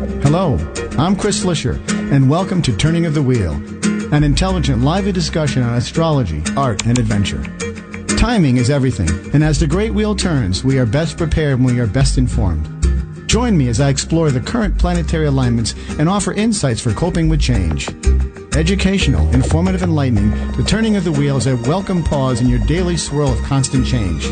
Hello, I'm Chris Flisher, and welcome to Turning of the Wheel, an intelligent, lively discussion on astrology, art, and adventure. Timing is everything, and as the great wheel turns, we are best prepared when we are best informed. Join me as I explore the current planetary alignments and offer insights for coping with change. Educational, informative, enlightening, the Turning of the Wheel is a welcome pause in your daily swirl of constant change.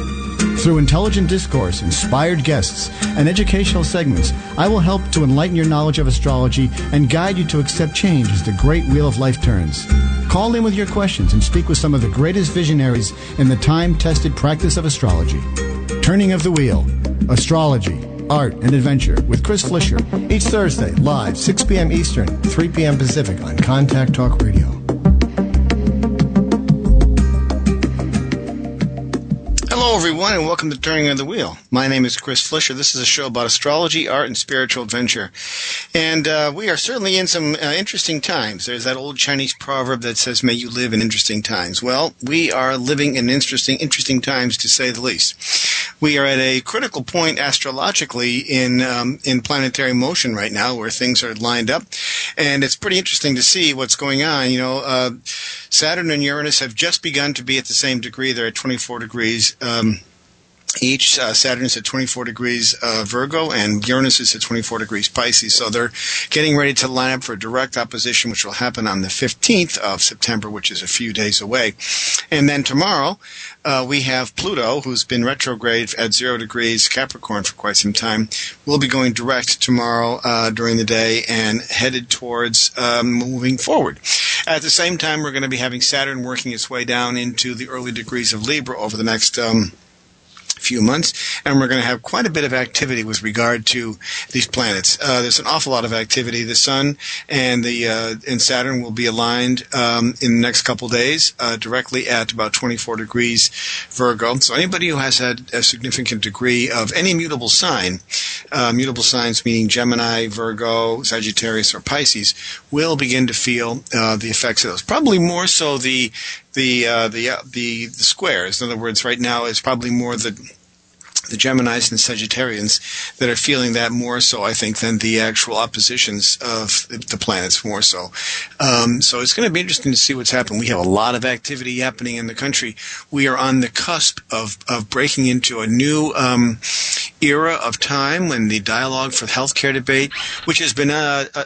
Through intelligent discourse, inspired guests, and educational segments, I will help to enlighten your knowledge of astrology and guide you to accept change as the great wheel of life turns. Call in with your questions and speak with some of the greatest visionaries in the time-tested practice of astrology. Turning of the Wheel, Astrology, Art, and Adventure with Chris Flisher, each Thursday, live, 6 p.m. Eastern, 3 p.m. Pacific on Contact Talk Radio. Hello, everyone, and welcome to Turning of the Wheel. My name is Chris Flisher. This is a show about astrology, art, and spiritual adventure. And we are certainly in some interesting times. There's that old Chinese proverb that says, may you live in interesting times. Well, we are living in interesting times, to say the least. We are at a critical point astrologically in planetary motion right now, where things are lined up. And it's pretty interesting to see what's going on. You know, Saturn and Uranus have just begun to be at the same degree. They're at 24 degrees each. Saturn is at 24 degrees Virgo, and Uranus is at 24 degrees Pisces. So they're getting ready to line up for a direct opposition, which will happen on the 15th of September, which is a few days away. And then tomorrow, we have Pluto, who's been retrograde at 0 degrees Capricorn for quite some time. We'll be going direct tomorrow during the day and headed towards moving forward. At the same time, we're going to be having Saturn working its way down into the early degrees of Libra over the next few months, and we're going to have quite a bit of activity with regard to these planets. There's an awful lot of activity. The Sun and Saturn will be aligned in the next couple days, directly at about 24 degrees Virgo. So anybody who has had a significant degree of any mutable signs meaning Gemini, Virgo, Sagittarius, or Pisces, will begin to feel the effects of those. Probably more so the squares. In other words, right now it's probably more the Geminis and Sagittarians that are feeling that more so, I think, than the actual oppositions of the planets more so. So it's going to be interesting to see what's happening. We have a lot of activity happening in the country. We are on the cusp of breaking into a new era of time when the dialogue for the healthcare debate, which has been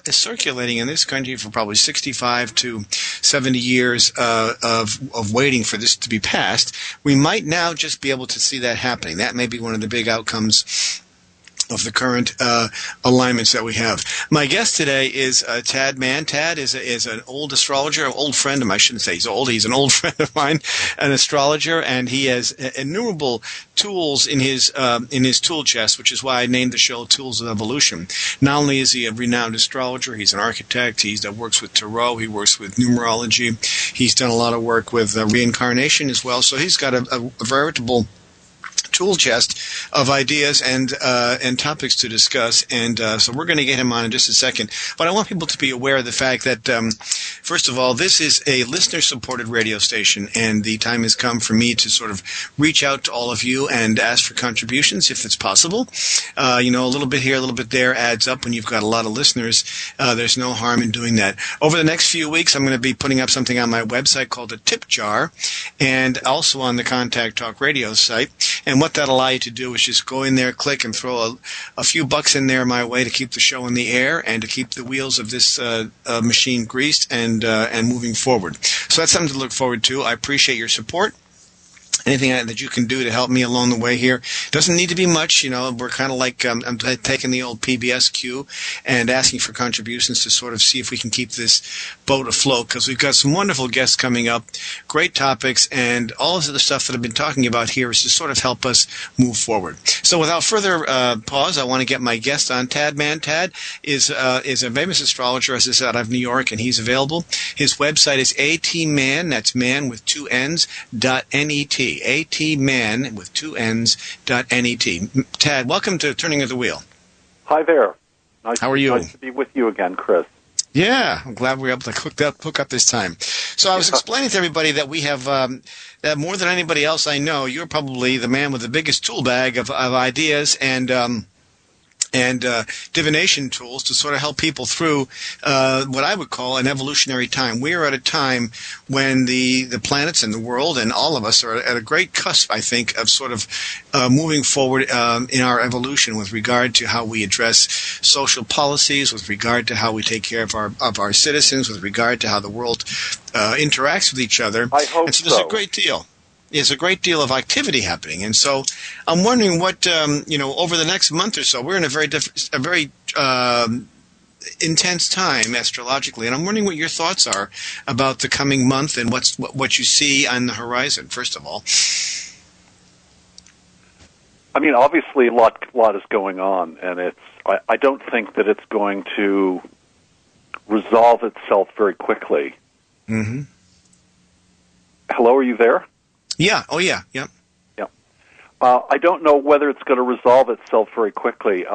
circulating in this country for probably 65 to 70 years of waiting for this to be passed, we might now just be able to see that happening. That may be one of the big outcomes of the current alignments that we have. My guest today is Tad Mann. Tad is an old astrologer, an old friend of mine. I shouldn't say he's old. He's an old friend of mine, an astrologer, and he has innumerable tools in his tool chest, which is why I named the show Tools of Evolution. Not only is he a renowned astrologer, he's an architect. He works with tarot. He works with numerology. He's done a lot of work with reincarnation as well. So he's got a veritable tool chest of ideas and topics to discuss, and so we're going to get him on in just a second. But I want people to be aware of the fact that, first of all, this is a listener-supported radio station, and the time has come for me to sort of reach out to all of you and ask for contributions if it's possible. A little bit here, a little bit there adds up when you've got a lot of listeners. There's no harm in doing that. Over the next few weeks, I'm going to be putting up something on my website called a tip jar, and also on the Contact Talk Radio site. And what that allow you to do is just go in there, click, and throw a few bucks in there my way to keep the show in the air and to keep the wheels of this machine greased and moving forward. So that's something to look forward to. I appreciate your support. Anything that you can do to help me along the way here. Doesn't need to be much. We're kind of like I'm taking the old PBS cue and asking for contributions to sort of see if we can keep this boat afloat, because we've got some wonderful guests coming up, great topics, and all of the stuff that I've been talking about here is to sort of help us move forward. So without further pause, I want to get my guest on. Tad Mann. Tad is a famous astrologer, as I said, out of New York, and he's available. His website is atman, that's man with two N's, .net. atman with two N's, .net. Tad, welcome to Turning of the Wheel. Hi there. How are you? Nice to be with you again, Chris. Yeah, I'm glad we were able to hook up this time. So I was explaining to everybody that we have, that more than anybody else I know, you're probably the man with the biggest tool bag of ideas and and divination tools to sort of help people through what I would call an evolutionary time. We are at a time when the planets and the world and all of us are at a great cusp, I think, of sort of moving forward in our evolution with regard to how we address social policies, with regard to how we take care of our citizens, with regard to how the world interacts with each other. I hope and so. There's a great deal. There's a great deal of activity happening, and so I'm wondering what over the next month or so. We're in a very intense time astrologically, and I'm wondering what your thoughts are about the coming month and what you see on the horizon. First of all, I mean, obviously, a lot is going on, and I don't think that it's going to resolve itself very quickly. Mm-hmm. Hello, are you there? Yeah. Oh, yeah. Yep. Yeah. I don't know whether it's going to resolve itself very quickly.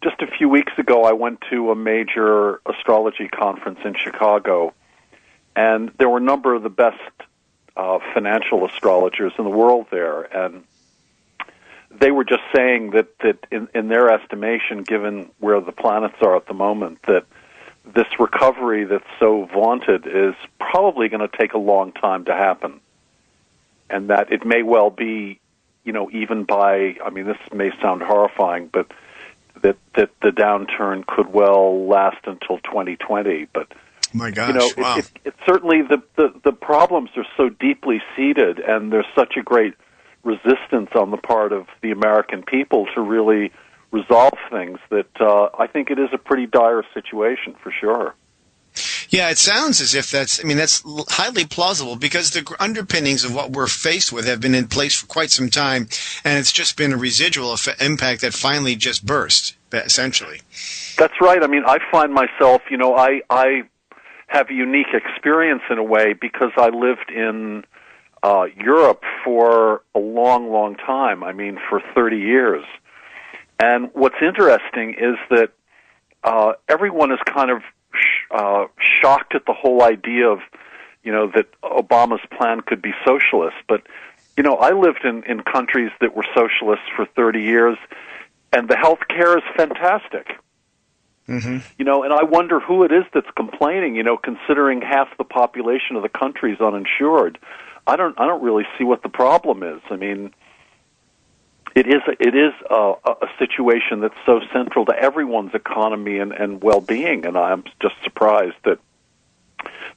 Just a few weeks ago, I went to a major astrology conference in Chicago, and there were a number of the best financial astrologers in the world there, and they were just saying that in their estimation, given where the planets are at the moment, that this recovery that's so vaunted is probably going to take a long time to happen. And that it may well be, even by, I mean, this may sound horrifying, but that the downturn could well last until 2020. But, my gosh, wow. It's certainly the problems are so deeply seated, and there's such a great resistance on the part of the American people to really resolve things that I think it is a pretty dire situation for sure. Yeah, it sounds as if that's highly plausible because the underpinnings of what we're faced with have been in place for quite some time, and it's just been a residual impact that finally just burst, essentially. That's right. I mean, I find myself, I have a unique experience in a way because I lived in Europe for a long, long time. I mean, for 30 years. And what's interesting is that everyone is kind of shocked at the whole idea of, that Obama's plan could be socialist. But, I lived in countries that were socialist for 30 years, and the health care is fantastic. Mm-hmm. And I wonder who it is that's complaining, considering half the population of the country is uninsured. I don't really see what the problem is. I mean, it is a situation that's so central to everyone's economy and well-being, and I'm just surprised that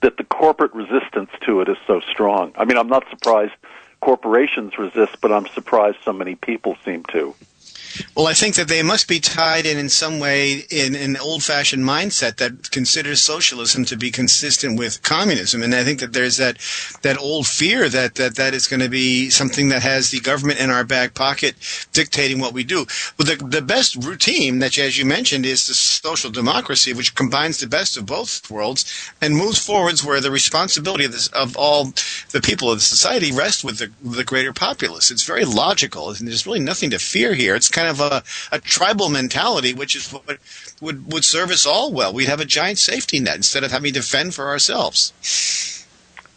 the corporate resistance to it is so strong. I mean, I'm not surprised corporations resist, but I'm surprised so many people seem to. Well, I think that they must be tied in some way in an old-fashioned mindset that considers socialism to be consistent with communism. And I think that there's that old fear that is going to be something that has the government in our back pocket dictating what we do. But the best routine, that, as you mentioned, is the social democracy, which combines the best of both worlds and moves forwards where the responsibility of all the people of the society rests with the greater populace. It's very logical, and there's really nothing to fear here. It's kind of a tribal mentality, which is what would serve us all well. We'd have a giant safety net instead of having to fend for ourselves.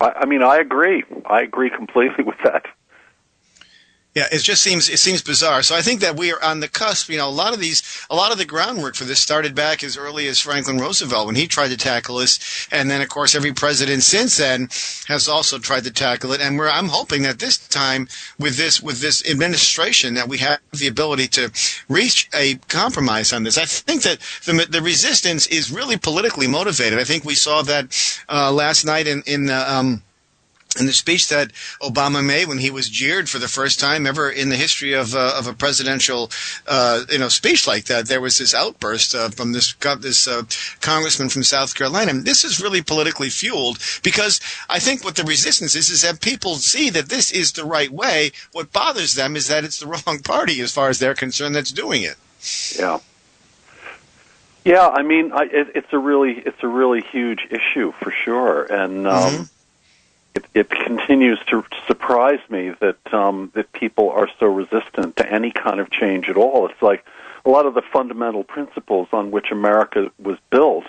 I mean, I agree. I agree completely with that. Yeah, it seems bizarre. So I think that we are on the cusp. A lot of the groundwork for this started back as early as Franklin Roosevelt when he tried to tackle this, and then of course every president since then has also tried to tackle it. And I'm hoping that this time with this administration that we have the ability to reach a compromise on this. I think that the resistance is really politically motivated. I think we saw that last night in the speech that Obama made when he was jeered for the first time ever in the history of a presidential speech like that. There was this outburst from this congressman from South Carolina. And this is really politically fueled because I think what the resistance is that people see that this is the right way. What bothers them is that it's the wrong party as far as they're concerned that's doing it. Yeah. Yeah, I mean, it's a really huge issue for sure, and it continues to surprise me that that people are so resistant to any kind of change at all. It's like a lot of the fundamental principles on which America was built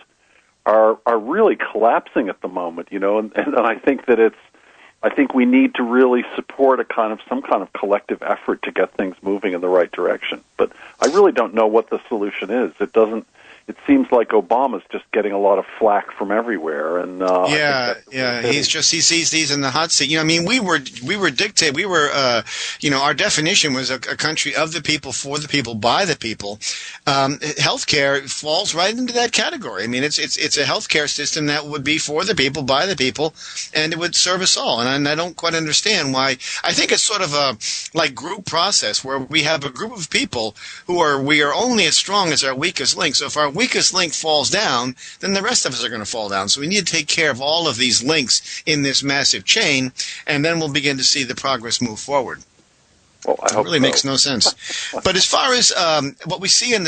are really collapsing at the moment, and I think that I think we need to really support some kind of collective effort to get things moving in the right direction. But I really don't know what the solution is. It seems like Obama's just getting a lot of flack from everywhere, and he's in the hot seat. I mean, we were dictated. We were, our definition was a country of the people, for the people, by the people. Healthcare falls right into that category. I mean, it's a healthcare system that would be for the people, by the people, and it would serve us all. And I don't quite understand why. I think it's sort of a like group process where we have a group of people we are only as strong as our weakest link. So if our weakest link falls down, then the rest of us are going to fall down. So we need to take care of all of these links in this massive chain, and then we'll begin to see the progress move forward. Well, I hope it really so. Makes no sense. But as far as what we see on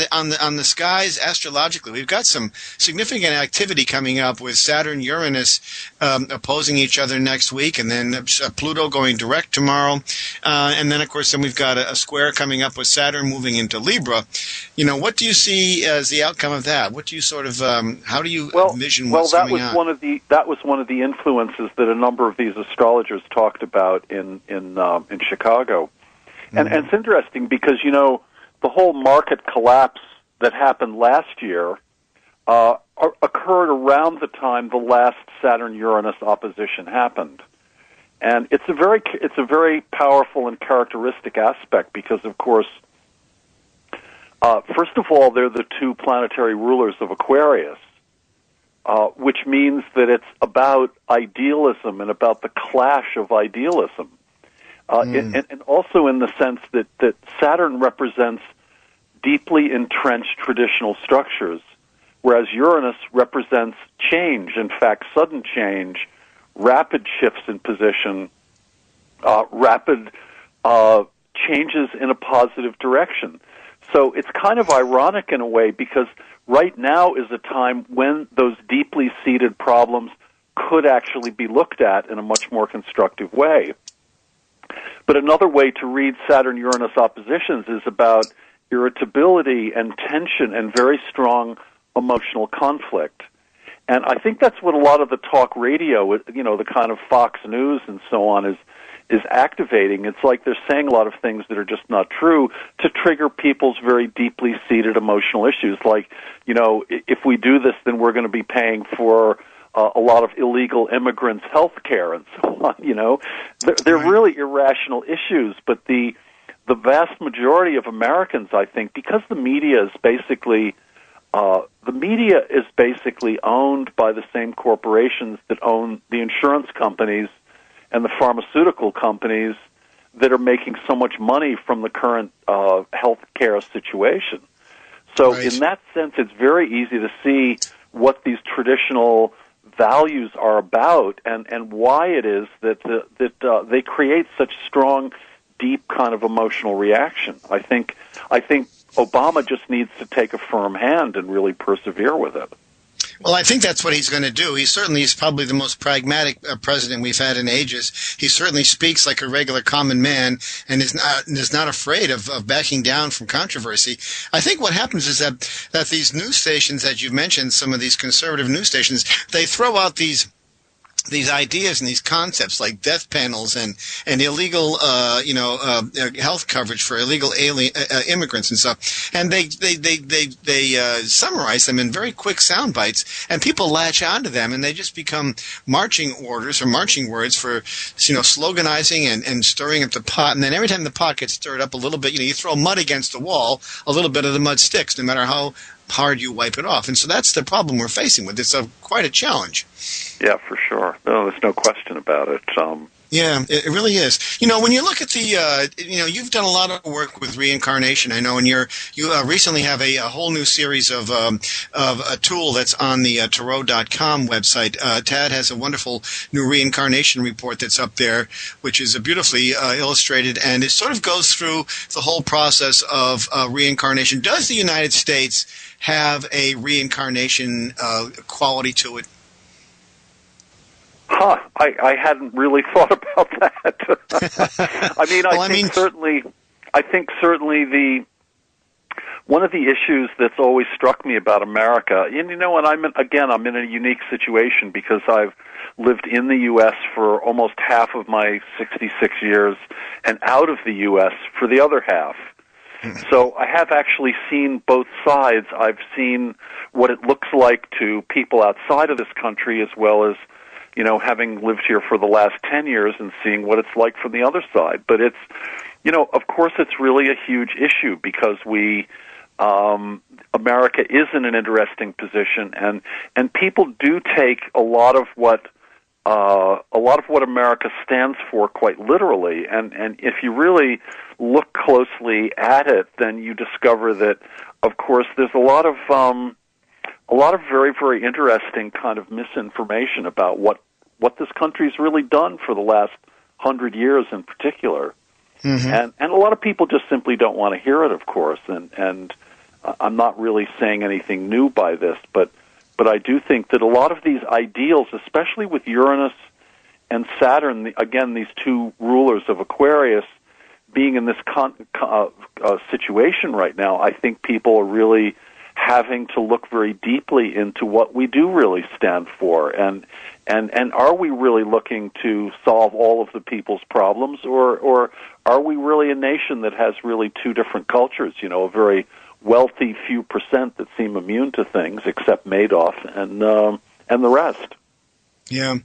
the skies astrologically, we've got some significant activity coming up with Saturn, Uranus opposing each other next week, and then Pluto going direct tomorrow, and then of course we've got a square coming up with Saturn moving into Libra. What do you see as the outcome of that? What do you sort of how do you envision what's coming out? That was one of the influences that a number of these astrologers talked about in Chicago. And it's interesting because, the whole market collapse that happened last year occurred around the time the last Saturn-Uranus opposition happened. And it's a very powerful and characteristic aspect because, of course, first of all, they're the two planetary rulers of Aquarius, which means that it's about idealism and about the clash of idealism. And also in the sense that Saturn represents deeply entrenched traditional structures, whereas Uranus represents change, in fact, sudden change, rapid shifts in position, rapid changes in a positive direction. So it's kind of ironic in a way because right now is a time when those deeply seated problems could actually be looked at in a much more constructive way. But another way to read Saturn-Uranus oppositions is about irritability and tension and very strong emotional conflict. And I think that's what a lot of the talk radio, the kind of Fox News and so on is activating. It's like they're saying a lot of things that are just not true to trigger people's very deeply seated emotional issues. Like, if we do this, then we're going to be paying for a lot of illegal immigrants' health care and so on. They're really irrational issues, but the vast majority of Americans, I think, because the media is basically owned by the same corporations that own the insurance companies and the pharmaceutical companies that are making so much money from the current health care situation. So in that sense, it's very easy to see what these traditional values are about and why it is that they create such strong, deep kind of emotional reaction. I think Obama just needs to take a firm hand and really persevere with it. Well, I think that's what he's going to do. He certainly is probably the most pragmatic president we've had in ages. He certainly speaks like a regular common man and is not afraid of backing down from controversy. I think what happens is that these news stations that you've mentioned, some of these conservative news stations, they throw out these ideas and these concepts like death panels and illegal health coverage for illegal alien immigrants and stuff, and they summarize them in very quick sound bites, and people latch onto them, and they just become marching orders or marching words for sloganizing and stirring up the pot. And then every time the pot gets stirred up a little bit, you throw mud against the wall, a little bit of the mud sticks, no matter how hard you wipe it off. And so that's the problem we're facing with. It's quite a challenge. Yeah, for sure. No, there's no question about it. Yeah, it really is. When you look at the, you've done a lot of work with reincarnation, I know, and you recently have a whole new series of a tool that's on the Tarot.com website. Tad has a wonderful new reincarnation report that's up there, which is beautifully illustrated, and it sort of goes through the whole process of reincarnation. Does the United States have a reincarnation quality to it? I hadn't really thought about that. I think certainly the one of the issues that's always struck me about America, and I'm in a unique situation because I've lived in the U.S. for almost half of my 66 years and out of the U.S. for the other half. So I have actually seen both sides. I've seen what it looks like to people outside of this country, as well as, having lived here for the last 10 years and seeing what it's like from the other side. But it's, of course it's really a huge issue because America is in an interesting position, and people do take a lot of what America stands for quite literally, and if you really look closely at it, then you discover that, of course, there's a lot of very, very interesting kind of misinformation about what this country's really done for the last 100 years in particular. Mm-hmm. And a lot of people just simply don't want to hear it, of course, and I'm not really saying anything new by this, but I do think that a lot of these ideals, especially with Uranus and Saturn, again, these two rulers of Aquarius, being in this situation right now, I think people are really having to look very deeply into what we do really stand for, and are we really looking to solve all of the people's problems, or are we really a nation that has really two different cultures, a very wealthy few percent that seem immune to things, except Madoff and the rest. Yeah.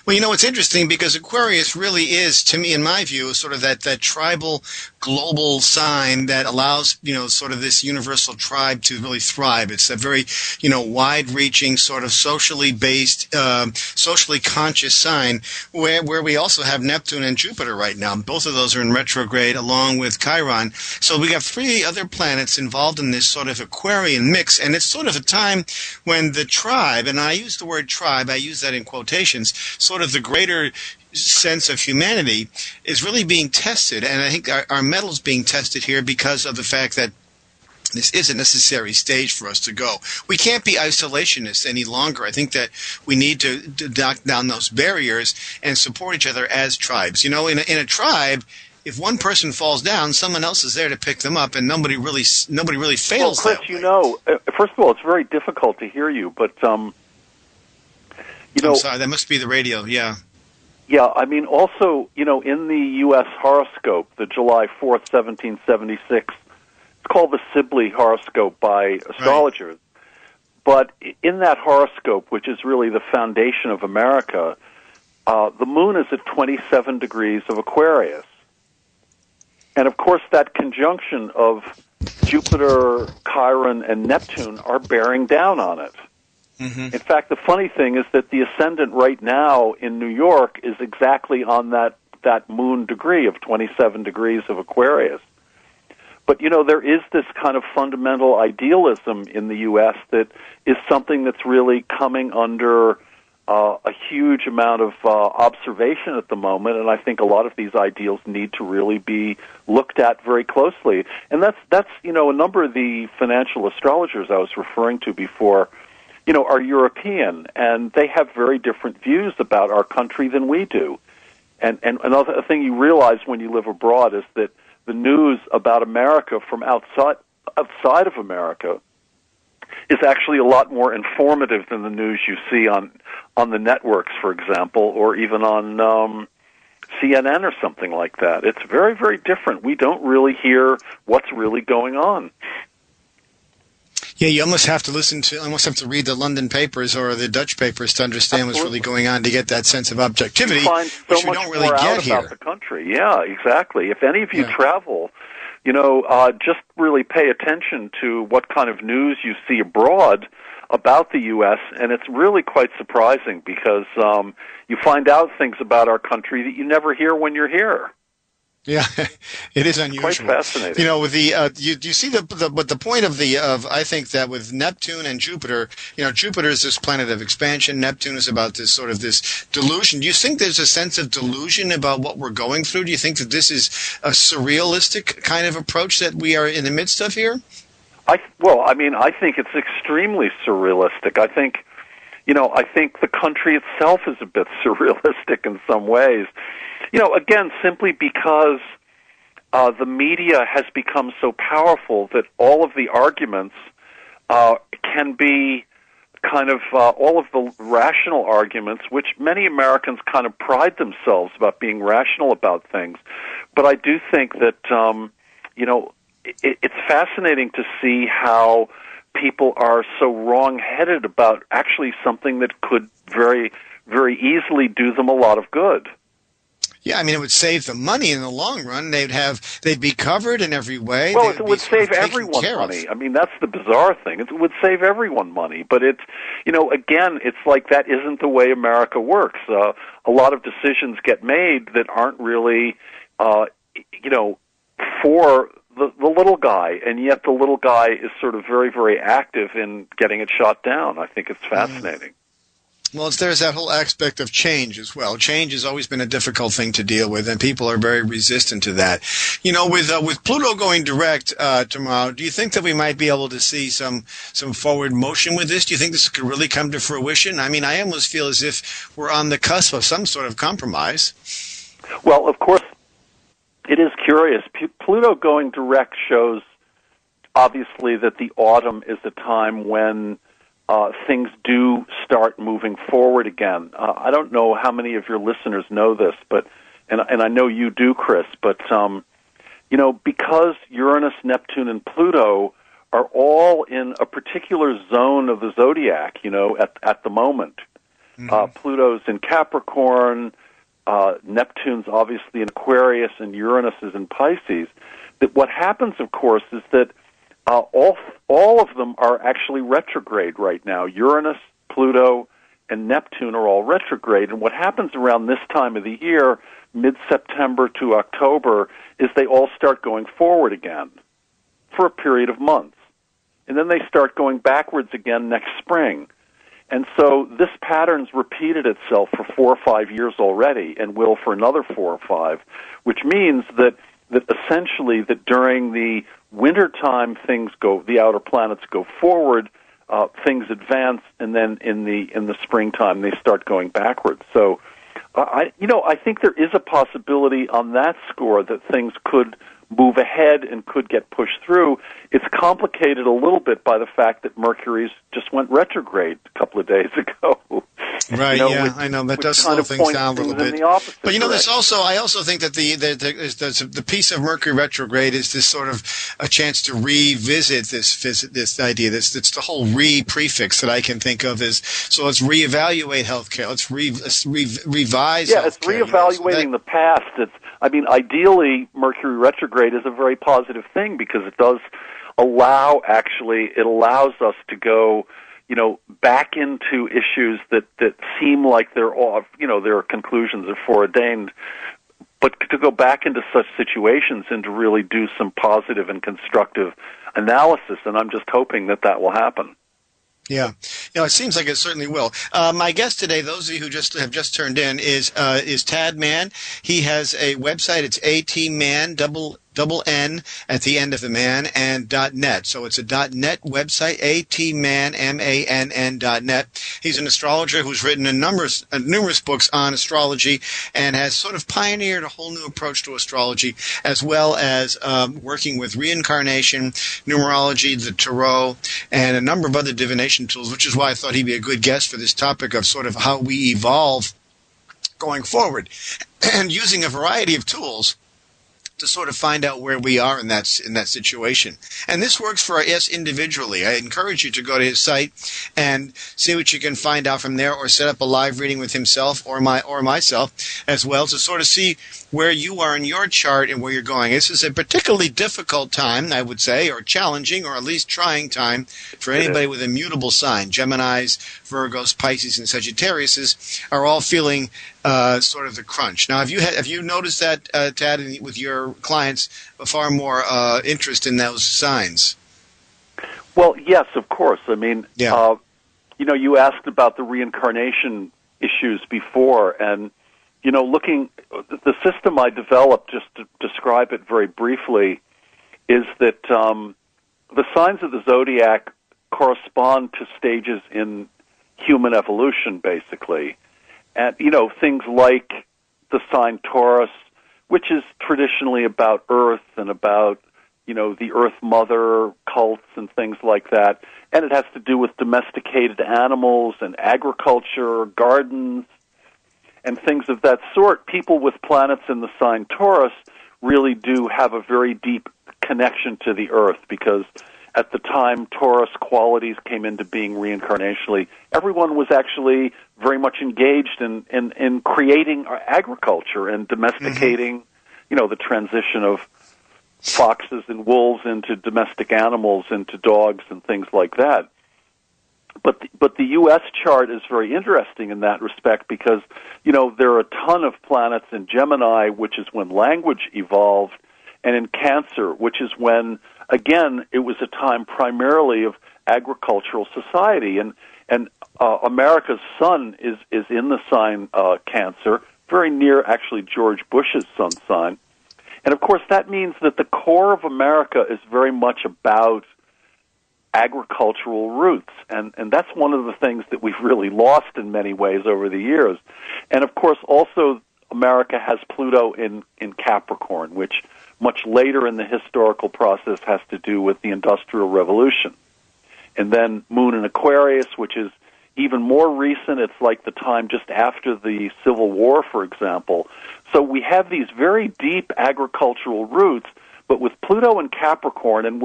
Well, it's interesting because Aquarius really is, to me, in my view, sort of that tribal global sign that allows, sort of this universal tribe to really thrive. It's a very, wide-reaching, sort of socially based, socially conscious sign where we also have Neptune and Jupiter right now. Both of those are in retrograde along with Chiron. So we got 3 other planets involved in this sort of Aquarian mix, and it's sort of a time when the tribe, and I use the word tribe, I use that in quotations, sort of the greater sense of humanity is really being tested, and I think our metal's being tested here because of the fact that this is a necessary stage for us to go. We can't be isolationists any longer. I think that we need to knock down those barriers and support each other as tribes. In a tribe, if one person falls down, someone else is there to pick them up, and nobody really fails. Well, Chris, first of all, it's very difficult to hear you, but I'm sorry, that must be the radio, yeah. Yeah, I mean, also, in the U.S. horoscope, the July 4th, 1776, it's called the Sibley horoscope by astrologers. Right. But in that horoscope, which is really the foundation of America, the moon is at 27 degrees of Aquarius. And, of course, that conjunction of Jupiter, Chiron, and Neptune are bearing down on it. Mm-hmm. In fact, the funny thing is that the ascendant right now in New York is exactly on that moon degree of 27 degrees of Aquarius. But, there is this kind of fundamental idealism in the U.S. that is something that's really coming under a huge amount of observation at the moment, and I think a lot of these ideals need to really be looked at very closely. And that's a number of the financial astrologers I was referring to before, are European, and they have very different views about our country than we do. And another thing you realize when you live abroad is that the news about America from outside of America is actually a lot more informative than the news you see on the networks, for example, or even on CNN or something like that. It's very, very different. We don't really hear what's really going on. Yeah, you almost have to read the London papers or the Dutch papers to understand what's really going on to get that sense of objectivity, which we don't really get here. About the country. Yeah, exactly. If any of you travel, just really pay attention to what kind of news you see abroad about the U.S., and it's really quite surprising because you find out things about our country that you never hear when you're here. Yeah, it is unusual. Quite fascinating. With the you see the point of I think that with Neptune and Jupiter, Jupiter is this planet of expansion. Neptune is about this delusion. Do you think there's a sense of delusion about what we're going through? Do you think that this is a surrealistic kind of approach that we are in the midst of here? I think it's extremely surrealistic. I think the country itself is a bit surrealistic in some ways. Again, simply because the media has become so powerful that all of the arguments can be kind of all of the rational arguments, which many Americans kind of pride themselves about being rational about things. But I do think that, it's fascinating to see how people are so wrong-headed about actually something that could very, very easily do them a lot of good. Yeah, I mean, it would save them money in the long run. They'd be covered in every way. Well, it would save everyone money. I mean, that's the bizarre thing. It would save everyone money. But it's, again, it's like that isn't the way America works. A lot of decisions get made that aren't really, for the little guy, and yet the little guy is sort of very, very active in getting it shot down. I think it's fascinating. Well, there's that whole aspect of change as well. Change has always been a difficult thing to deal with, and people are very resistant to that. With Pluto going direct tomorrow, do you think that we might be able to see some forward motion with this? Do you think this could really come to fruition? I mean, I almost feel as if we're on the cusp of some sort of compromise. Well, of course, it is curious. Pluto going direct shows, obviously, that the autumn is a time when things do start moving forward again. I don't know how many of your listeners know this, and I know you do, Chris, but because Uranus, Neptune, and Pluto are all in a particular zone of the zodiac, at the moment. Mm-hmm. Pluto's in Capricorn, Neptune's obviously in Aquarius, and Uranus is in Pisces. That what happens, of course, is that all of them are actually retrograde right now. Uranus, Pluto, and Neptune are all retrograde. And what happens around this time of the year, mid-September to October, is they all start going forward again for a period of months. And then they start going backwards again next spring. And so this pattern's repeated itself for 4 or 5 years already and will for another 4 or 5, which means that essentially that during the wintertime the outer planets go forward, things advance, and then in the springtime they start going backwards. So, I think there is a possibility on that score that things could move ahead and could get pushed through. It's complicated a little bit by the fact that Mercury's just went retrograde a couple of days ago. Right, I know. That does slow things down a little bit. But, there's I also think that the piece of Mercury retrograde is this sort of a chance to revisit this idea. It's the whole re-prefix that I can think of as, so let's reevaluate healthcare. Let's revise healthcare. It's reevaluating the past. Ideally, Mercury retrograde is a very positive thing because it does allows us to go, back into issues that seem like they're off, their conclusions are foreordained, but to go back into such situations and to really do some positive and constructive analysis, and I'm just hoping that will happen. Yeah, it seems like it certainly will. My guest today, those of you who have just turned in, is Tad Mann. He has a website. It's atmann, double N at the end of the man, and .net. So it's a .net website, atmann, MANN.net. He's an astrologer who's written numerous books on astrology and has sort of pioneered a whole new approach to astrology, as well as working with reincarnation, numerology, the tarot, and a number of other divination tools, which is why I thought he'd be a good guest for this topic of sort of how we evolve going forward, and using a variety of tools to sort of find out where we are in that situation. And this works for us individually. I encourage you to go to his site and see what you can find out from there, or set up a live reading with himself or myself as well, to sort of see where you are in your chart and where you're going. This is a particularly difficult time, I would say, or challenging, or at least trying time for anybody with a mutable sign. Geminis, Virgos, Pisces, and Sagittariuses are all feeling sort of the crunch. Now, have you noticed that, Tad, with your clients, far more interest in those signs? Well, yes, of course. You asked about the reincarnation issues before, and the system I developed, just to describe it very briefly, is that the signs of the zodiac correspond to stages in human evolution, basically. And, things like the sign Taurus, which is traditionally about Earth and about, the Earth Mother cults and things like that. And it has to do with domesticated animals and agriculture, gardens, and things of that sort. People with planets in the sign Taurus really do have a very deep connection to the Earth, because at the time Taurus qualities came into being reincarnationally, everyone was actually very much engaged in creating agriculture and domesticating, the transition of foxes and wolves into domestic animals, into dogs and things like that. But the U.S. chart is very interesting in that respect, because, there are a ton of planets in Gemini, which is when language evolved, and in Cancer, which is when, again, it was a time primarily of agricultural society. And America's sun is in the sign Cancer, very near, actually, George Bush's sun sign. And, of course, that means that the core of America is very much about agricultural roots, and that's one of the things that we've really lost in many ways over the years. And of course, also America has Pluto in Capricorn, which much later in the historical process has to do with the Industrial Revolution. And then Moon in Aquarius, which is even more recent. It's like the time just after the Civil War, for example. So we have these very deep agricultural roots, but with Pluto in Capricorn, and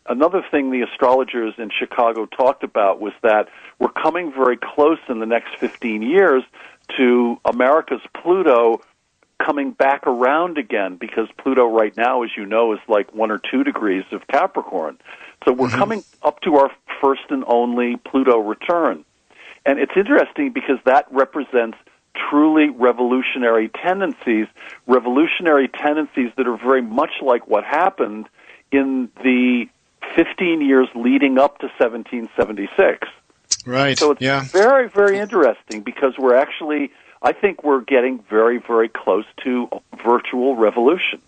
another thing the astrologers in Chicago talked about was that we're coming very close in the next 15 years to America's Pluto coming back around again, because Pluto right now, as you know, is like 1 or 2 degrees of Capricorn. So we're coming up to our first and only Pluto return. And it's interesting because that represents truly revolutionary tendencies that are very much like what happened in the 15 years leading up to 1776. Right. So it's very, very interesting, because I think we're getting very, very close to virtual revolution.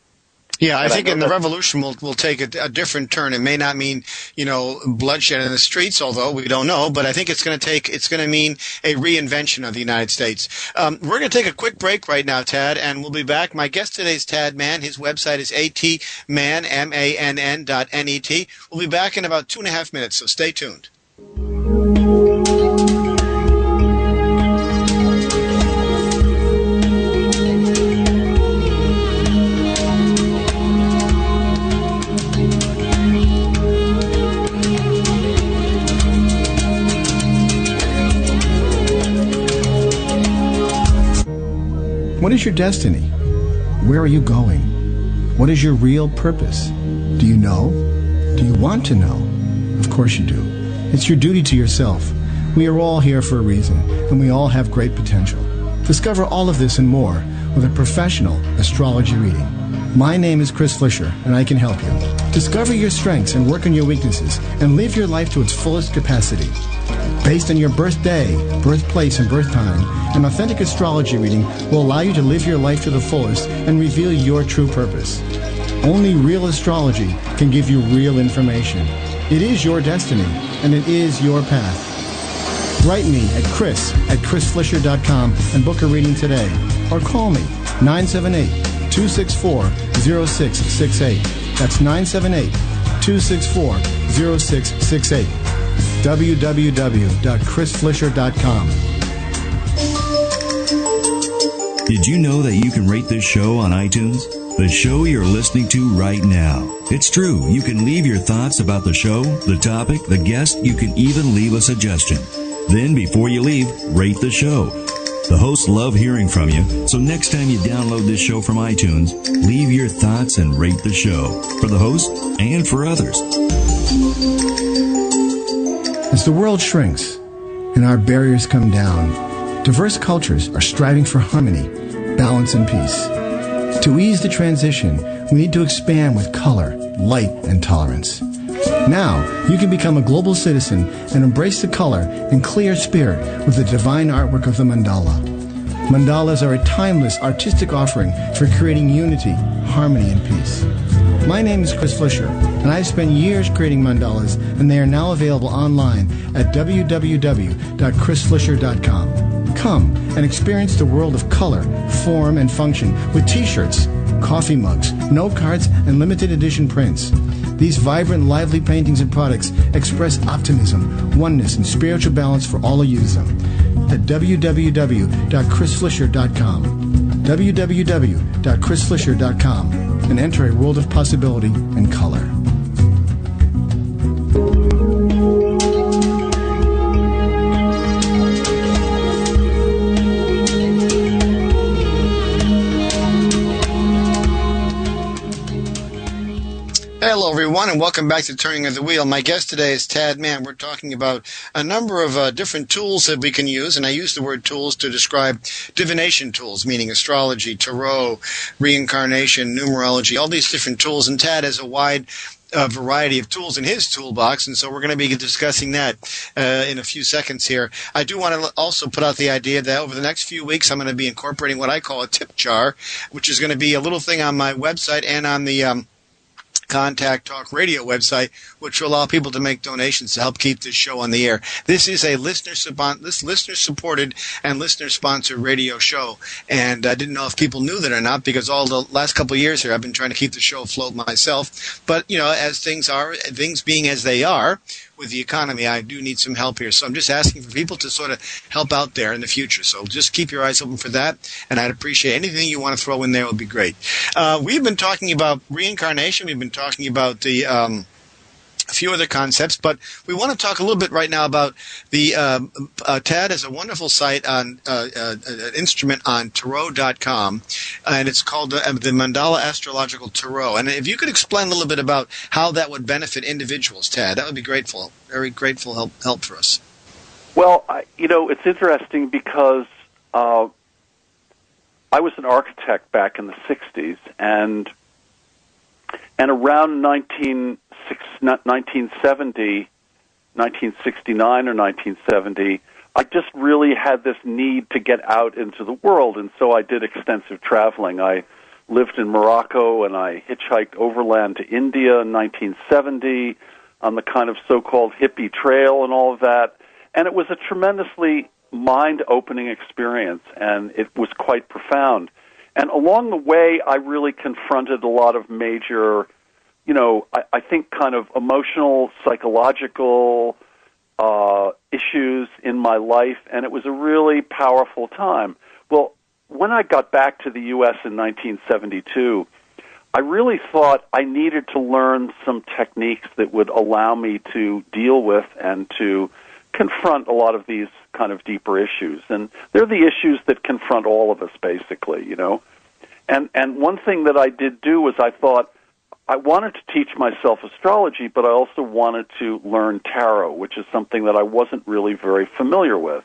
Yeah, I think the revolution will take a different turn. It may not mean, bloodshed in the streets, although we don't know, but I think it's going to mean a reinvention of the United States. We're going to take a quick break right now, Tad, and we'll be back. My guest today is Tad Mann. His website is atmann, MANN.net. We'll be back in about 2.5 minutes, so stay tuned. What is your destiny? Where are you going? What is your real purpose? Do you know? Do you want to know? Of course you do. It's your duty to yourself. We are all here for a reason, and we all have great potential. Discover all of this and more with a professional astrology reading. My name is Chris Flisher, and I can help you. Discover your strengths and work on your weaknesses, and live your life to its fullest capacity. Based on your birthday, birthplace, and birth time, an authentic astrology reading will allow you to live your life to the fullest and reveal your true purpose. Only real astrology can give you real information. It is your destiny, and it is your path. Write me at chris@chrisflisher.com and book a reading today. Or call me, 978-264-0668. That's 978-264-0668. www.chrisflisher.com. Did you know that you can rate this show on iTunes? The show you're listening to right now. It's true. You can leave your thoughts about the show, the topic, the guest. You can even leave a suggestion. Then, before you leave, rate the show. The hosts love hearing from you, so next time you download this show from iTunes, leave your thoughts and rate the show, for the host and for others. As the world shrinks and our barriers come down, diverse cultures are striving for harmony, balance, and peace. To ease the transition, we need to expand with color, light, and tolerance. Now, you can become a global citizen and embrace the color and clear spirit with the divine artwork of the mandala. Mandalas are a timeless artistic offering for creating unity, harmony, and peace. My name is Chris Flisher, and I've spent years creating mandalas, and they are now available online at www.chrisflisher.com. Come and experience the world of color, form, and function with t-shirts, coffee mugs, note cards, and limited edition prints. These vibrant, lively paintings and products express optimism, oneness, and spiritual balance for all who use them. At www.chrisflisher.com. www.chrisflisher.com. and enter a world of possibility and color. Hello, everyone, and welcome back to Turning of the Wheel. My guest today is Tad Mann. We're talking about a number of different tools that we can use, and I use the word tools to describe divination tools, meaning astrology, tarot, reincarnation, numerology, all these different tools. And Tad has a wide variety of tools in his toolbox, and so we're going to be discussing that in a few seconds here. I do want to also put out the idea that over the next few weeks I'm going to be incorporating what I call a tip jar, which is going to be a little thing on my website and on the Contact Talk Radio website, which will allow people to make donations to help keep this show on the air. This is a listener-supported and listener-sponsored radio show, and I didn't know if people knew that or not, because all the last couple of years here I've been trying to keep the show afloat myself. But, you know, as things being as they are, with the economy, I do need some help here. So I'm just asking for people to sort of help out there in the future. So just keep your eyes open for that, and I'd appreciate anything you want to throw in there would be great. We've been talking about reincarnation. We've been talking about the a few other concepts, but we want to talk a little bit right now about the Tad has a wonderful site on an instrument on tarot.com, and it's called the Mandala Astrological Tarot. And if you could explain a little bit about how that would benefit individuals, Tad, that would be grateful, very grateful help for us. Well, it's interesting because I was an architect back in the 60s, and around 1969 or 1970, I just really had this need to get out into the world, and so I did extensive traveling. I lived in Morocco, and I hitchhiked overland to India in 1970 on the kind of so-called hippie trail and all of that, and it was a tremendously mind-opening experience, and it was quite profound. And along the way, I really confronted a lot of major, I think kind of emotional, psychological issues in my life, and it was a really powerful time. Well, when I got back to the U.S. in 1972, I really thought I needed to learn some techniques that would allow me to deal with and to confront a lot of these kind of deeper issues. And they're the issues that confront all of us, basically, And one thing that I did do was I thought I wanted to teach myself astrology, but I also wanted to learn tarot, which is something that I wasn't really very familiar with.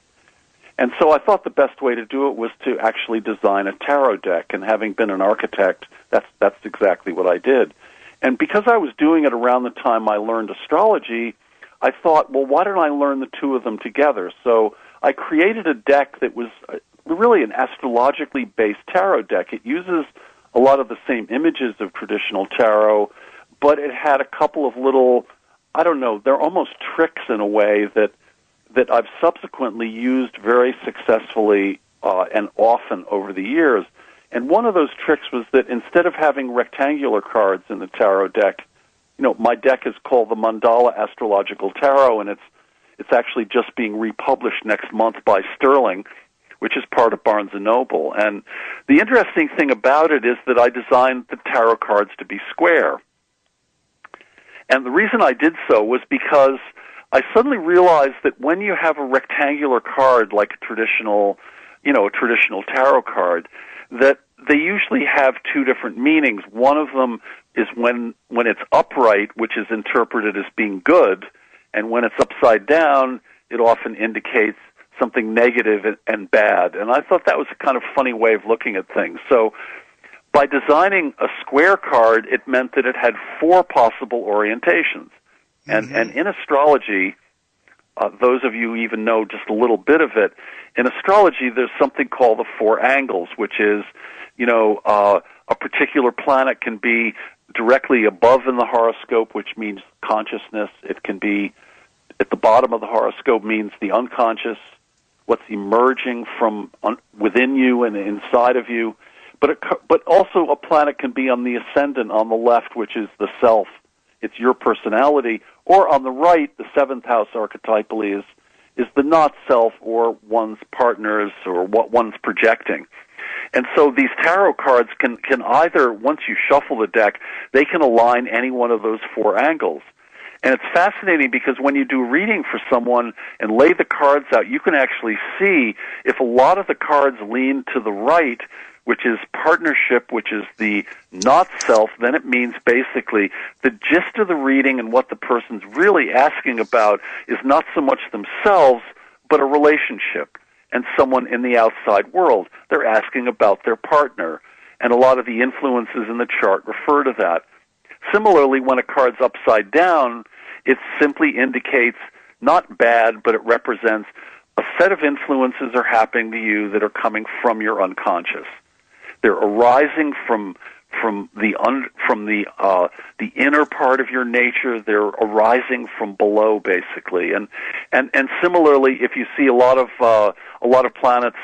And so I thought the best way to do it was to actually design a tarot deck, and having been an architect, that's exactly what I did. And because I was doing it around the time I learned astrology, I thought, well, why don't I learn the two of them together? So I created a deck that was really an astrologically based tarot deck. It uses a lot of the same images of traditional tarot, but it had a couple of little, they're almost tricks in a way that I've subsequently used very successfully and often over the years. And one of those tricks was that instead of having rectangular cards in the tarot deck, my deck is called the Mandala Astrological Tarot, and it's actually just being republished next month by Sterling, which is part of Barnes & Noble. And the interesting thing about it is that I designed the tarot cards to be square. And the reason I did so was because I suddenly realized that when you have a rectangular card like a traditional tarot card, that they usually have two different meanings. One of them is when it's upright, which is interpreted as being good, and when it's upside down, it often indicates something negative and bad. And I thought that was a kind of funny way of looking at things. So by designing a square card, it meant that it had four possible orientations. And in astrology, those of you who even know just a little bit of it, in astrology there's something called the four angles, which is, a particular planet can be directly above in the horoscope, which means consciousness. It can be at the bottom of the horoscope, means the unconscious, what's emerging from within you and inside of you. But also a planet can be on the ascendant on the left, which is the self. It's your personality. Or on the right, the seventh house archetypally is the not self or one's partners or what one's projecting. And so these tarot cards can either, once you shuffle the deck, they can align any one of those four angles. And it's fascinating because when you do a reading for someone and lay the cards out, you can actually see if a lot of the cards lean to the right, which is partnership, which is the not self, then it means basically the gist of the reading and what the person's really asking about is not so much themselves, but a relationship and someone in the outside world. They're asking about their partner, and a lot of the influences in the chart refer to that. Similarly, when a card's upside down, it simply indicates not bad, but it represents a set of influences are happening to you that are coming from your unconscious. They're arising from the inner part of your nature. They're arising from below, basically. And similarly, if you see a lot of planets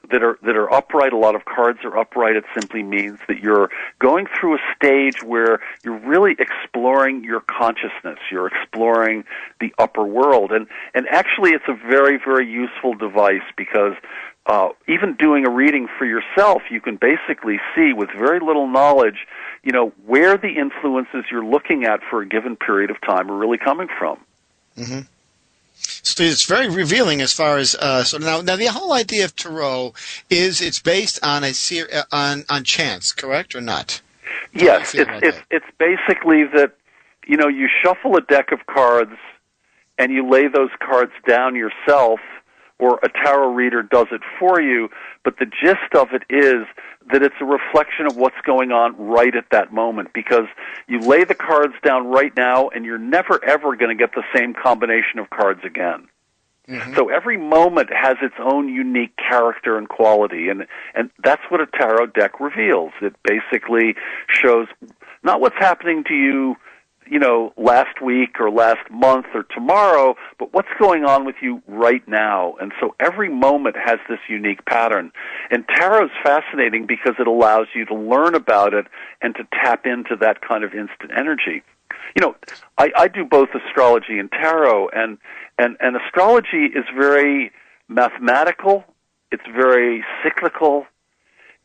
that are upright, a lot of cards are upright, it simply means that you're going through a stage where you're really exploring your consciousness. You're exploring the upper world. And actually, it's a very, very useful device because even doing a reading for yourself, you can basically see with very little knowledge, where the influences you're looking at for a given period of time are really coming from. Mm-hmm. So it's very revealing as far as so now the whole idea of tarot is it's based on on chance, correct or not? Yes, it's basically that you shuffle a deck of cards and you lay those cards down yourself, or a tarot reader does it for you, but the gist of it is that it's a reflection of what's going on right at that moment, because you lay the cards down right now and you're never ever going to get the same combination of cards again. Mm-hmm. So every moment has its own unique character and quality, and that's what a tarot deck reveals. It basically shows not what's happening to you, last week or last month or tomorrow, but what's going on with you right now. And so every moment has this unique pattern. And tarot's fascinating because it allows you to learn about it and to tap into that kind of instant energy. I do both astrology and tarot, and astrology is very mathematical, it's very cyclical,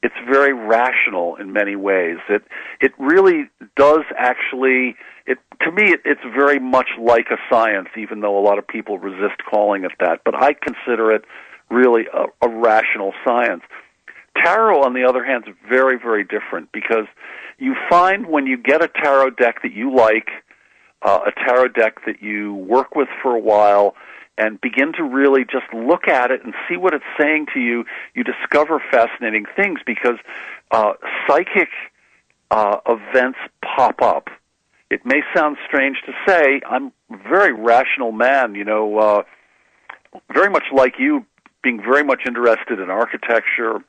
it's very rational in many ways. It really does actually, to me, it's very much like a science, even though a lot of people resist calling it that. But I consider it really a rational science. Tarot, on the other hand, is very, very different because you find when you get a tarot deck that you like, a tarot deck that you work with for a while, and begin to really just look at it and see what it's saying to you, you discover fascinating things because psychic events pop up. It may sound strange to say, I'm a very rational man, very much like you, being very much interested in architecture,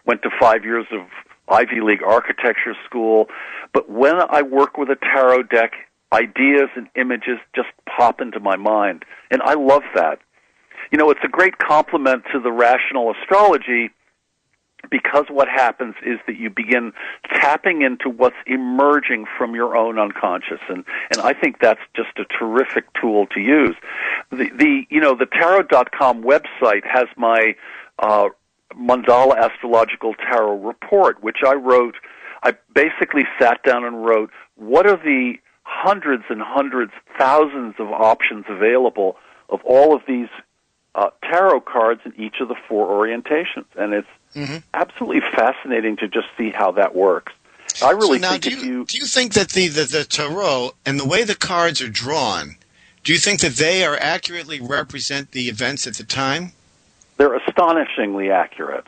went to 5 years of Ivy League architecture school, but when I work with a tarot deck, ideas and images just pop into my mind, and I love that. It's a great compliment to the rational astrology because what happens is that you begin tapping into what's emerging from your own unconscious, and I think that's just a terrific tool to use. The tarot.com website has my Mandala Astrological Tarot Report, which I wrote. I basically sat down and wrote, what are the hundreds and hundreds, thousands of options available of all of these tarot cards in each of the four orientations, and it's absolutely fascinating to just see how that works. I really think do you think that the tarot and the way the cards are drawn, do you think that they are accurately represent the events at the time? They're astonishingly accurate.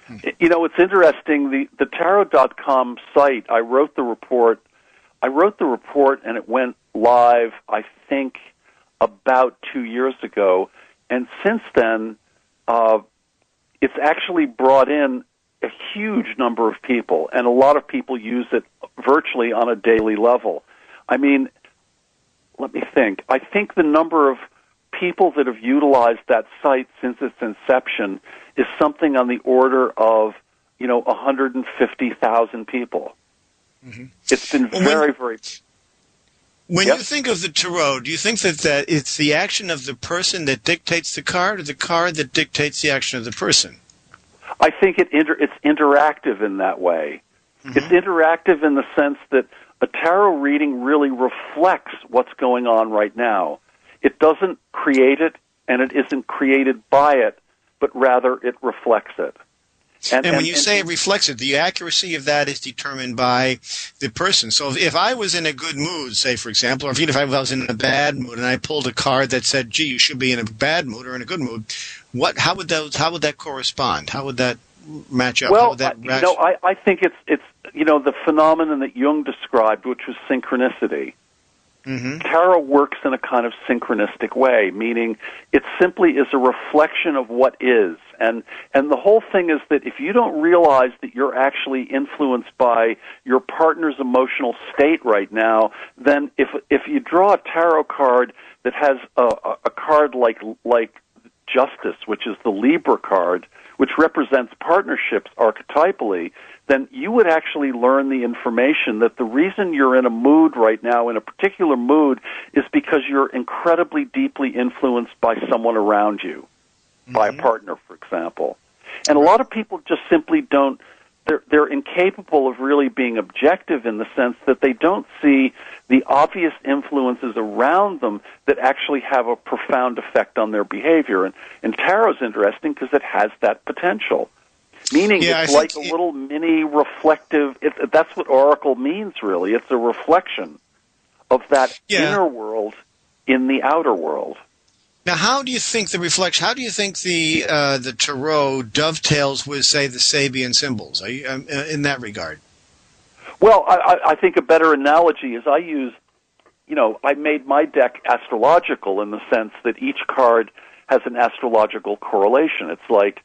It's interesting. The tarot.com site, I wrote the report, and it went live, I think, about 2 years ago. And since then, it's actually brought in a huge number of people, and a lot of people use it virtually on a daily level. I mean, let me think. I think the number of people that have utilized that site since its inception is something on the order of, 150,000 people. Mm-hmm. It's been very, very... When you think of the tarot, do you think that it's the action of the person that dictates the card, or the card that dictates the action of the person? I think it's interactive in that way. Mm-hmm. It's interactive in the sense that a tarot reading really reflects what's going on right now. It doesn't create it, and it isn't created by it, but rather it reflects it. And when you say it reflects it, the accuracy of that is determined by the person. So if I was in a good mood, say, for example, or even if I was in a bad mood and I pulled a card that said, gee, you should be in a bad mood or in a good mood, how would that correspond? How would that match up? Well, I think it's the phenomenon that Jung described, which was synchronicity. Mm-hmm. Tarot works in a kind of synchronistic way, meaning it simply is a reflection of what is. And the whole thing is that if you don't realize that you're actually influenced by your partner's emotional state right now, then if you draw a tarot card that has a card like Justice, which is the Libra card, which represents partnerships archetypally, then you would actually learn the information that the reason you're in a mood right now, in a particular mood, is because you're incredibly deeply influenced by someone around you, by a partner, for example. And a lot of people just simply don't, they're incapable of really being objective in the sense that they don't see the obvious influences around them that actually have a profound effect on their behavior. And tarot's interesting because it has that potential. Meaning it's like a little mini reflective, that's what oracle means, really. It's a reflection of that inner world in the outer world. Now, how do you think the tarot dovetails with, say, the Sabian symbols? Are you in that regard? Well, I think a better analogy is I made my deck astrological in the sense that each card has an astrological correlation. It's like,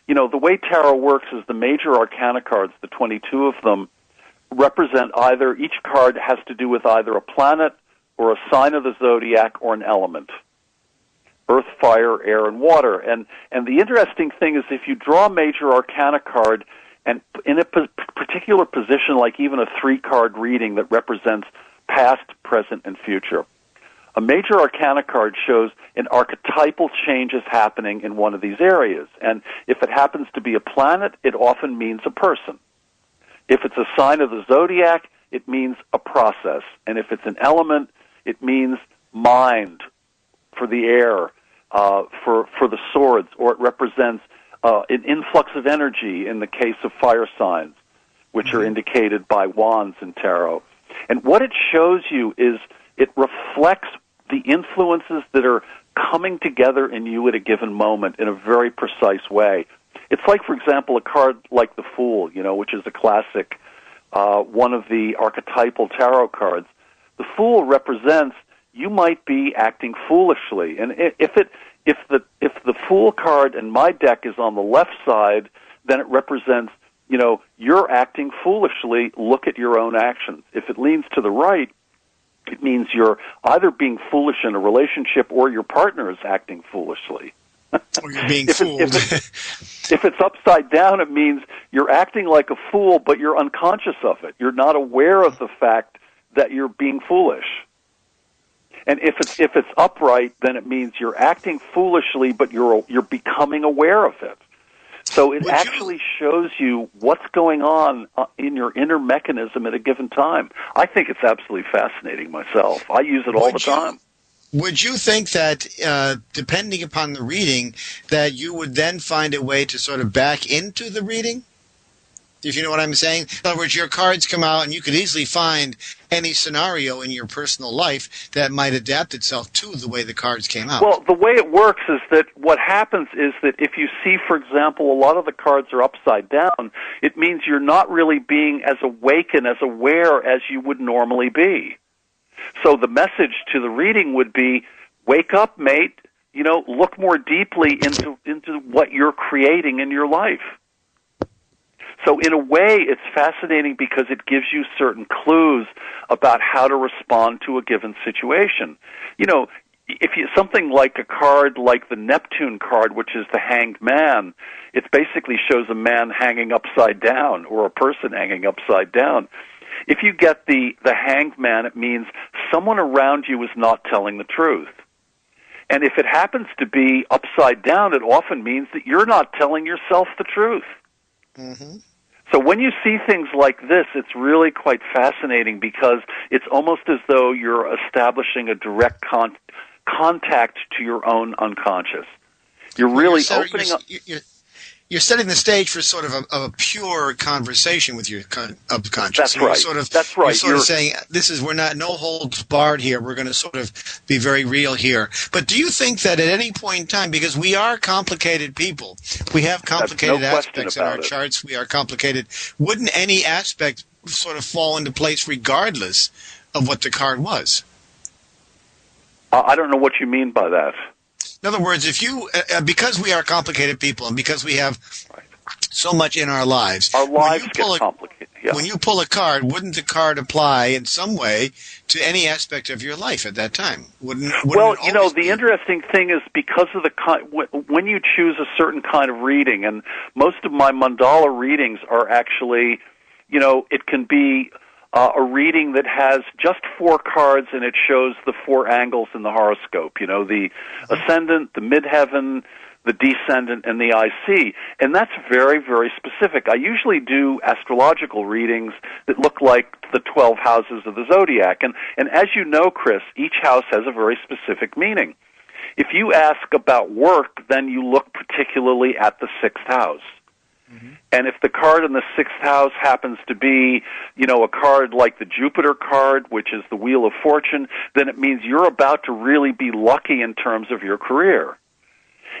the way tarot works is the major arcana cards, the 22 of them, represent each card has to do with either a planet or a sign of the zodiac or an element. Earth, fire, air, and water. And the interesting thing is if you draw a major arcana card and in a particular position, like even a 3-card reading that represents past, present, and future, a major arcana card shows an archetypal change is happening in one of these areas. And if it happens to be a planet, it often means a person. If it's a sign of the zodiac, it means a process. And if it's an element, it means mind for the air, for the swords, or it represents an influx of energy in the case of fire signs, which are indicated by wands in tarot. And what it shows you is it reflects the influences that are coming together in you at a given moment in a very precise way. It's like, for example, a card like the Fool, which is a classic, one of the archetypal tarot cards. The Fool represents you might be acting foolishly, and if the Fool card in my deck is on the left side, then it represents you're acting foolishly. Look at your own actions. If it leans to the right, it means you're either being foolish in a relationship or your partner is acting foolishly. Or you're being fooled. If it's upside down, it means you're acting like a fool, but you're unconscious of it. You're not aware of the fact that you're being foolish. And if it's upright, then it means you're acting foolishly, but you're becoming aware of it. So it actually shows you what's going on in your inner mechanism at a given time. I think it's absolutely fascinating myself. I use it all the time. Would you think that, depending upon the reading, that you would then find a way to sort of back into the reading? If you know what I'm saying? In other words, your cards come out and you could easily find any scenario in your personal life that might adapt itself to the way the cards came out. Well, the way it works is that what happens is that if you see, for example, a lot of the cards are upside down, it means you're not really being as awake and as aware as you would normally be. So the message to the reading would be, wake up, mate, look more deeply into what you're creating in your life. So in a way, it's fascinating because it gives you certain clues about how to respond to a given situation. Something like a card like the Neptune card, which is the Hanged Man, it basically shows a man hanging upside down or a person hanging upside down. If you get the Hanged Man, it means someone around you is not telling the truth. And if it happens to be upside down, it often means that you're not telling yourself the truth. Mm-hmm. So when you see things like this, it's really quite fascinating because it's almost as though you're establishing a direct contact to your own unconscious. You're really opening up. You're setting the stage for sort of a pure conversation with your subconscious. That's right. That's right. You're sort of saying, we're not no holds barred here. We're going to sort of be very real here. But do you think that at any point in time, because we are complicated people, we have complicated aspects in our charts, we are complicated, wouldn't any aspect sort of fall into place regardless of what the card was? I don't know what you mean by that. In other words, if you, because we are complicated people and because we have so much in our lives get complicated. Yeah. When you pull a card, wouldn't the card apply in some way to any aspect of your life at that time? The interesting thing is because of when you choose a certain kind of reading, and most of my mandala readings are actually, it can be a reading that has just 4 cards and it shows the 4 angles in the horoscope, the ascendant, the midheaven, the descendant, and the IC. And that's very, very specific. I usually do astrological readings that look like the 12 houses of the zodiac. And as you know, Chris, each house has a very specific meaning. If you ask about work, then you look particularly at the 6th house. Mm-hmm. And if the card in the 6th house happens to be, a card like the Jupiter card, which is the Wheel of Fortune, then it means you're about to really be lucky in terms of your career.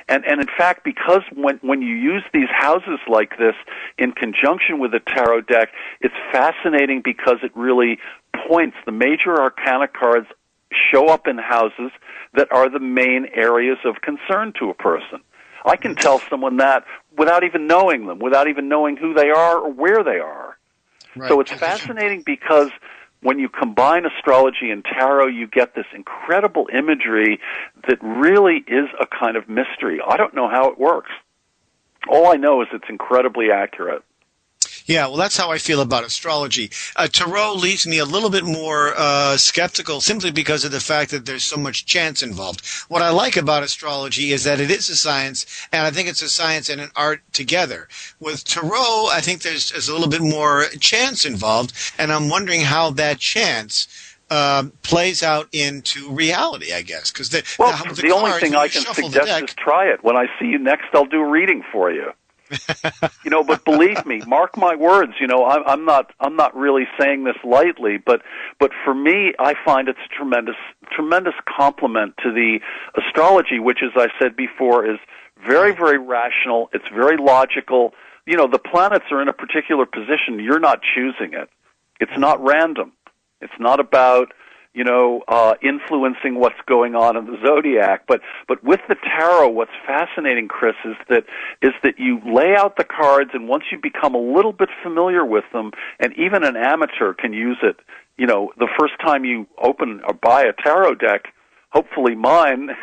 And in fact, because when you use these houses like this in conjunction with a tarot deck, it's fascinating because it really points. The major arcana cards show up in houses that are the main areas of concern to a person. I can tell someone that without even knowing them, without even knowing who they are or where they are. Right. So it's fascinating because when you combine astrology and tarot, you get this incredible imagery that really is a kind of mystery. I don't know how it works. All I know is it's incredibly accurate. Yeah, well, that's how I feel about astrology. Tarot leaves me a little bit more skeptical simply because of the fact that there's so much chance involved. What I like about astrology is that it is a science, and I think it's a science and an art together. With tarot, I think there's a little bit more chance involved, and I'm wondering how that chance plays out into reality, I guess. Because the only thing I can suggest is try it. When I see you next, I'll do a reading for you. But believe me, mark my words. I'm not really saying this lightly, but for me, I find it's a tremendous compliment to the astrology, which, as I said before, is very, very rational. It's very logical. The planets are in a particular position. You're not choosing it. It's not random. It's not about influencing what's going on in the zodiac. But with the tarot, what's fascinating, Chris, is that you lay out the cards, and once you become a little bit familiar with them, and even an amateur can use it. The first time you open or buy a tarot deck, hopefully mine,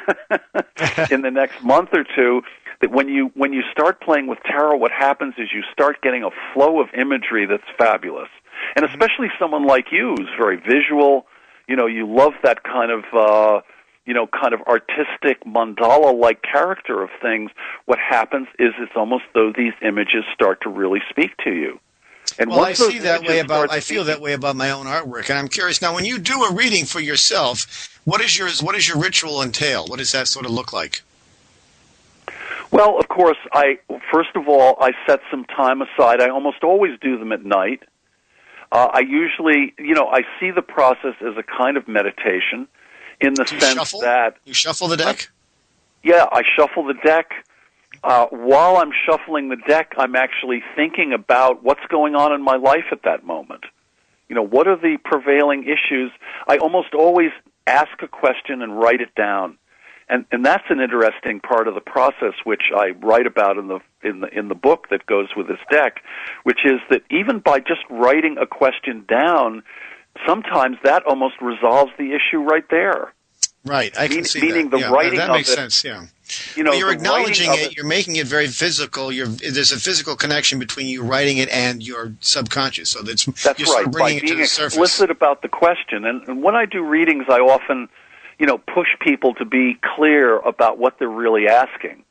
in the next month or two, that when you start playing with tarot, what happens is you start getting a flow of imagery that's fabulous. And especially someone like you who's very visual. You love that kind of artistic mandala-like character of things. What happens is it's almost though these images start to really speak to you. And I feel that way about my own artwork, and I'm curious now. When you do a reading for yourself, what does your ritual entail? What does that sort of look like? Well, of course, first of all I set some time aside. I almost always do them at night. I usually, I see the process as a kind of meditation in the sense that... You shuffle the deck? Yeah, I shuffle the deck. While I'm shuffling the deck, I'm actually thinking about what's going on in my life at that moment. What are the prevailing issues? I almost always ask a question and write it down. And that's an interesting part of the process, which I write about in the book that goes with this deck, which is that even by just writing a question down, sometimes that almost resolves the issue right there. Right, I can see that. Meaning the writing that of makes it, sense. Yeah, you're acknowledging it. You're making it very physical. There's a physical connection between you writing it and your subconscious. So you're right. bringing By being it to the surface. Explicit about the question, and when I do readings, I often. push people to be clear about what they're really asking.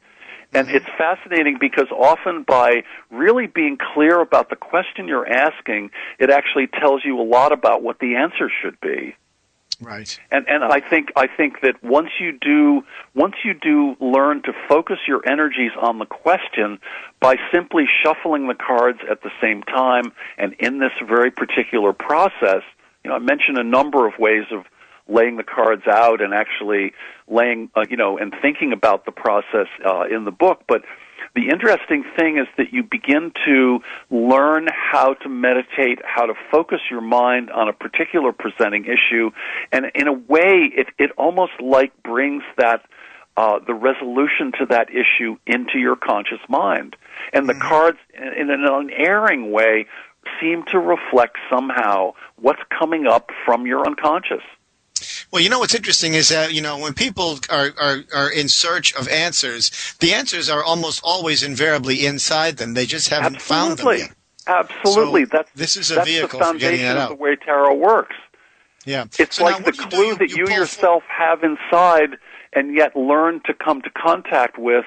And it's fascinating because often by really being clear about the question you're asking, it actually tells you a lot about what the answer should be. Right. And I think that once you do learn to focus your energies on the question by simply shuffling the cards at the same time and in this very particular process, I mentioned a number of ways of laying the cards out and actually and thinking about the process in the book. But the interesting thing is that you begin to learn how to meditate, how to focus your mind on a particular presenting issue, and in a way, it almost like brings that the resolution to that issue into your conscious mind. And the cards, in an unerring way, seem to reflect somehow what's coming up from your unconscious. Well, what's interesting is that, when people are in search of answers, the answers are almost always invariably inside them. They just haven't found them yet. Absolutely. So this is a vehicle for getting that out. That's the foundation of the way tarot works. Yeah. It's so like the clue that you yourself have inside and yet learn to come to contact with,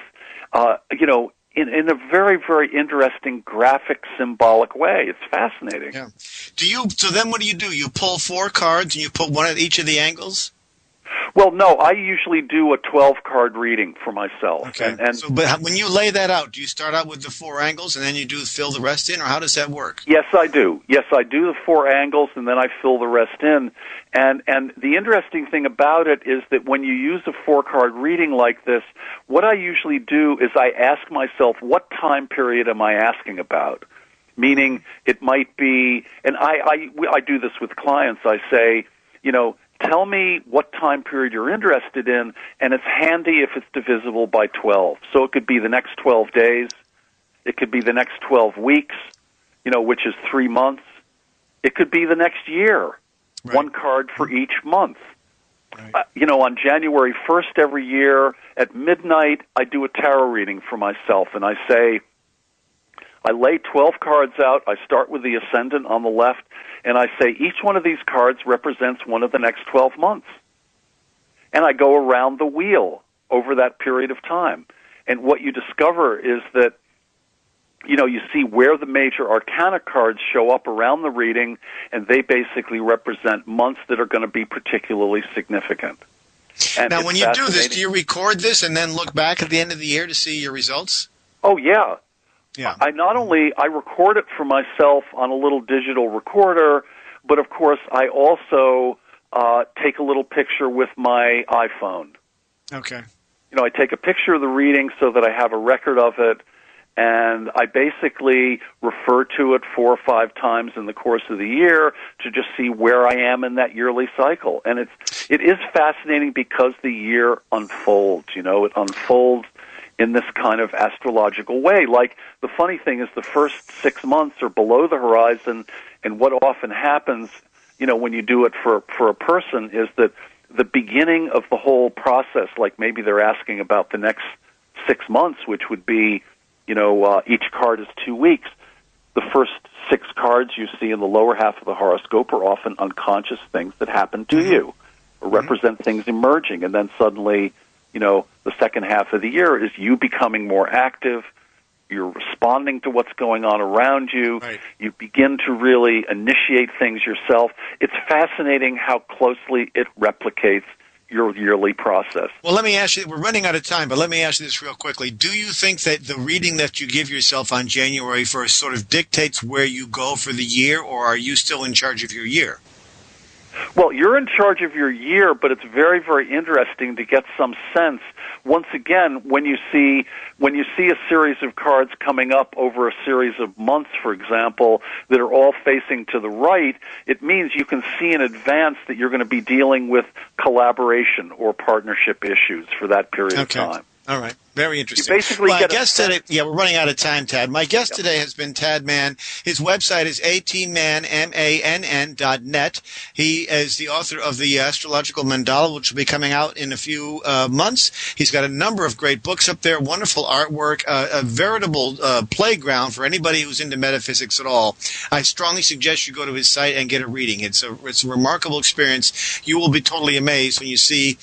in a very, very interesting graphic, symbolic way. It's fascinating. Yeah. So then what do? You pull 4 cards and you put one at each of the angles? Well, no, I usually do a 12-card reading for myself. Okay. But when you lay that out, do you start out with the 4 angles and then you fill the rest in, or how does that work? Yes, I do. Yes, I do the 4 angles and then I fill the rest in. And the interesting thing about it is that when you use a 4-card reading like this, what I usually do is I ask myself, what time period am I asking about? Meaning, it might be, and I do this with clients. I say, tell me what time period you're interested in, and it's handy if it's divisible by 12. So it could be the next 12 days. It could be the next 12 weeks, which is 3 months. It could be the next year, right. 1 card for each month. Right. On January 1st every year at midnight, I do a tarot reading for myself, and I say, I lay 12 cards out. I start with the ascendant on the left, and I say each one of these cards represents one of the next 12 months. And I go around the wheel over that period of time. And what you discover is that, you see where the major arcana cards show up around the reading, and they basically represent months that are going to be particularly significant. And now, when you do this, do you record this and then look back at the end of the year to see your results? Oh, yeah. Yeah. I record it for myself on a little digital recorder, but of course I also take a little picture with my iPhone. Okay. I take a picture of the reading so that I have a record of it, and I basically refer to it 4 or 5 times in the course of the year to just see where I am in that yearly cycle. And it is fascinating because the year unfolds. It unfolds in this kind of astrological way. Like, the funny thing is the first 6 months are below the horizon, and what often happens, when you do it for a person, is that the beginning of the whole process, like maybe they're asking about the next 6 months, which would be, each card is 2 weeks. The first 6 cards you see in the lower half of the horoscope are often unconscious things that happen to you, or represent things emerging, and then suddenly, the second half of the year is you becoming more active. You're responding to what's going on around you. Right. You begin to really initiate things yourself. It's fascinating how closely it replicates your yearly process. Well, let me ask you, we're running out of time, but let me ask you this real quickly. Do you think that the reading that you give yourself on January 1st sort of dictates where you go for the year, or are you still in charge of your year? Well, you're in charge of your year, but it's very, very interesting to get some sense. Once again, when you see a series of cards coming up over a series of months, for example, that are all facing to the right, it means you can see in advance that you're going to be dealing with collaboration or partnership issues for that period of time. All right. Very interesting. You basically well, get I guess today, we're running out of time, Tad. My guest today has been Tad Mann. His website is atmann.net. He is the author of the Astrological Mandala, which will be coming out in a few months. He's got a number of great books up there, wonderful artwork, a veritable playground for anybody who's into metaphysics at all. I strongly suggest you go to his site and get a reading. It's a remarkable experience. You will be totally amazed when you see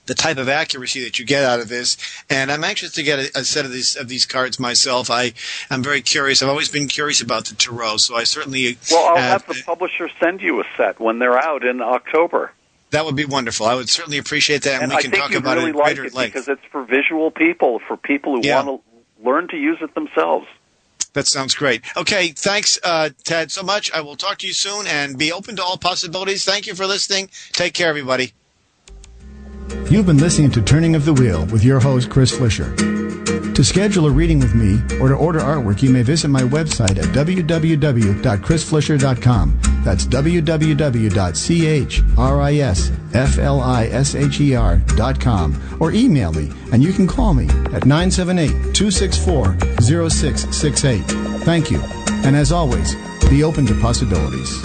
the type of accuracy that you get out of this, and I'm anxious to get a set of these cards myself. I'm very curious. I've always been curious about the tarot, so I certainly. Well, I'll have the publisher send you a set when they're out in October. That would be wonderful. I would certainly appreciate that, and we can talk about really it at greater like it length. Because it's for visual people, for people who want to learn to use it themselves. That sounds great. Okay, thanks, Tad, so much. I will talk to you soon, and be open to all possibilities. Thank you for listening. Take care, everybody. You've been listening to Turning of the Wheel with your host, Chris Flisher. To schedule a reading with me or to order artwork, you may visit my website at www.chrisflisher.com. That's www.chrisflisher.com. Or email me, and you can call me at 978-264-0668. Thank you. And as always, be open to possibilities.